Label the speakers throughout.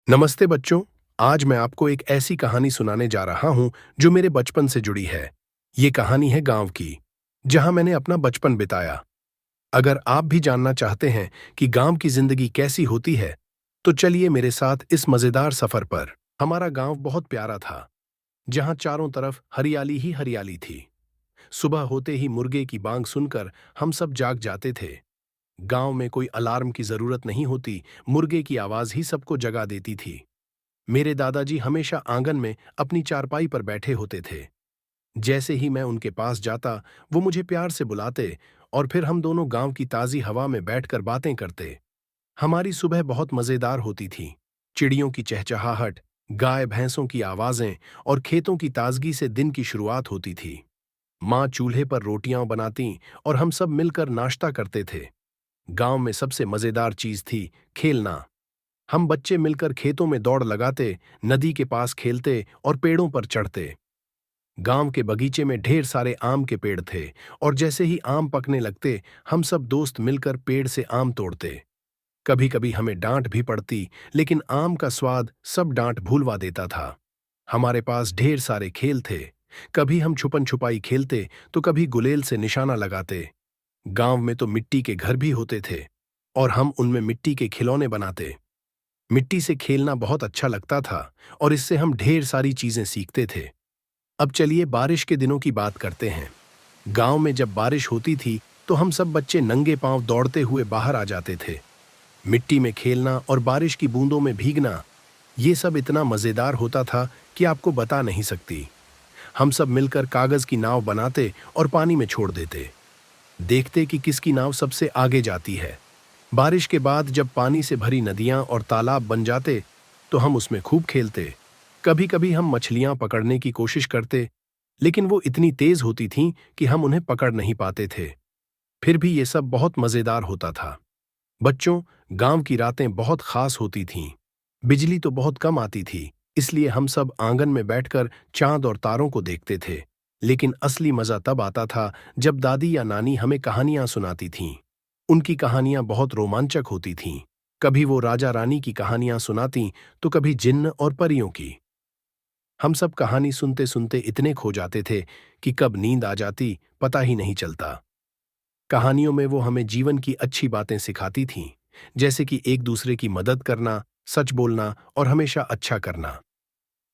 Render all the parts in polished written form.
Speaker 1: नमस्ते बच्चों। आज मैं आपको एक ऐसी कहानी सुनाने जा रहा हूं जो मेरे बचपन से जुड़ी है। ये कहानी है गांव की, जहां मैंने अपना बचपन बिताया। अगर आप भी जानना चाहते हैं कि गांव की जिंदगी कैसी होती है, तो चलिए मेरे साथ इस मजेदार सफर पर। हमारा गांव बहुत प्यारा था, जहां चारों तरफ हरियाली ही हरियाली थी। सुबह होते ही मुर्गे की बांग सुनकर हम सब जाग जाते थे। गांव में कोई अलार्म की जरूरत नहीं होती, मुर्गे की आवाज ही सबको जगा देती थी। मेरे दादाजी हमेशा आंगन में अपनी चारपाई पर बैठे होते थे। जैसे ही मैं उनके पास जाता, वो मुझे प्यार से बुलाते और फिर हम दोनों गांव की ताजी हवा में बैठकर बातें करते। हमारी सुबह बहुत मजेदार होती थी। चिड़ियों की चहचहाहट, गाय भैंसों की आवाजें और खेतों की ताजगी से दिन की शुरुआत होती थी। माँ चूल्हे पर रोटियां बनाती और हम सब मिलकर नाश्ता करते थे। गांव में सबसे मजेदार चीज थी खेलना। हम बच्चे मिलकर खेतों में दौड़ लगाते, नदी के पास खेलते और पेड़ों पर चढ़ते। गांव के बगीचे में ढेर सारे आम के पेड़ थे और जैसे ही आम पकने लगते, हम सब दोस्त मिलकर पेड़ से आम तोड़ते। कभी कभी हमें डांट भी पड़ती, लेकिन आम का स्वाद सब डांट भूलवा देता था। हमारे पास ढेर सारे खेल थे। कभी हम छुपन छुपाई खेलते, तो कभी गुलेल से निशाना लगाते। गांव में तो मिट्टी के घर भी होते थे और हम उनमें मिट्टी के खिलौने बनाते। मिट्टी से खेलना बहुत अच्छा लगता था और इससे हम ढेर सारी चीजें सीखते थे। अब चलिए बारिश के दिनों की बात करते हैं। गांव में जब बारिश होती थी, तो हम सब बच्चे नंगे पांव दौड़ते हुए बाहर आ जाते थे। मिट्टी में खेलना और बारिश की बूंदों में भीगना, ये सब इतना मजेदार होता था कि आपको बता नहीं सकती। हम सब मिलकर कागज की नाव बनाते और पानी में छोड़ देते। देखते कि किसकी नाव सबसे आगे जाती है। बारिश के बाद जब पानी से भरी नदियां और तालाब बन जाते, तो हम उसमें खूब खेलते। कभी कभी हम मछलियां पकड़ने की कोशिश करते, लेकिन वो इतनी तेज होती थीं कि हम उन्हें पकड़ नहीं पाते थे। फिर भी ये सब बहुत मजेदार होता था। बच्चों, गांव की रातें बहुत खास होती थीं। बिजली तो बहुत कम आती थी, इसलिए हम सब आंगन में बैठकर चांद और तारों को देखते थे। लेकिन असली मजा तब आता था जब दादी या नानी हमें कहानियां सुनाती थीं। उनकी कहानियां बहुत रोमांचक होती थीं। कभी वो राजा रानी की कहानियां सुनाती, तो कभी जिन्न और परियों की। हम सब कहानी सुनते सुनते इतने खो जाते थे कि कब नींद आ जाती पता ही नहीं चलता। कहानियों में वो हमें जीवन की अच्छी बातें सिखाती थीं, जैसे कि एक दूसरे की मदद करना, सच बोलना और हमेशा अच्छा करना।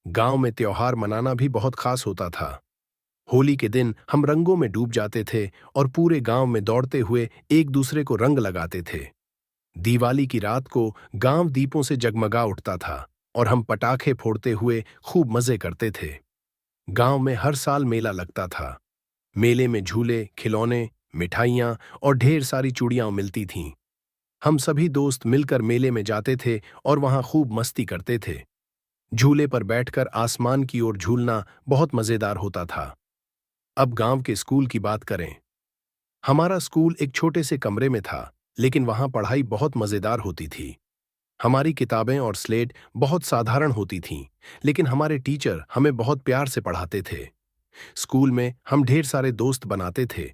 Speaker 1: गांव में त्योहार मनाना भी बहुत खास होता था। होली के दिन हम रंगों में डूब जाते थे और पूरे गांव में दौड़ते हुए एक दूसरे को रंग लगाते थे। दिवाली की रात को गांव दीपों से जगमगा उठता था और हम पटाखे फोड़ते हुए खूब मजे करते थे। गांव में हर साल मेला लगता था। मेले में झूले, खिलौने, मिठाइयाँ और ढेर सारी चूड़ियां मिलती थीं। हम सभी दोस्त मिलकर मेले में जाते थे और वहां खूब मस्ती करते थे। झूले पर बैठकर आसमान की ओर झूलना बहुत मजेदार होता था। अब गांव के स्कूल की बात करें। हमारा स्कूल एक छोटे से कमरे में था, लेकिन वहां पढ़ाई बहुत मजेदार होती थी। हमारी किताबें और स्लेट बहुत साधारण होती थीं, लेकिन हमारे टीचर हमें बहुत प्यार से पढ़ाते थे। स्कूल में हम ढेर सारे दोस्त बनाते थे।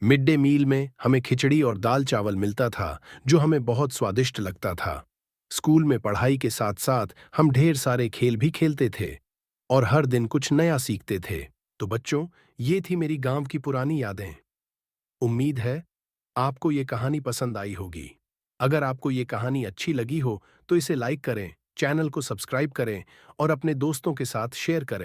Speaker 1: मिड डे मील में हमें खिचड़ी और दाल चावल मिलता था, जो हमें बहुत स्वादिष्ट लगता था। स्कूल में पढ़ाई के साथ साथ हम ढेर सारे खेल भी खेलते थे और हर दिन कुछ नया सीखते थे। तो बच्चों, ये थी मेरी गांव की पुरानी यादें। उम्मीद है आपको ये कहानी पसंद आई होगी। अगर आपको ये कहानी अच्छी लगी हो, तो इसे लाइक करें, चैनल को सब्सक्राइब करें और अपने दोस्तों के साथ शेयर करें।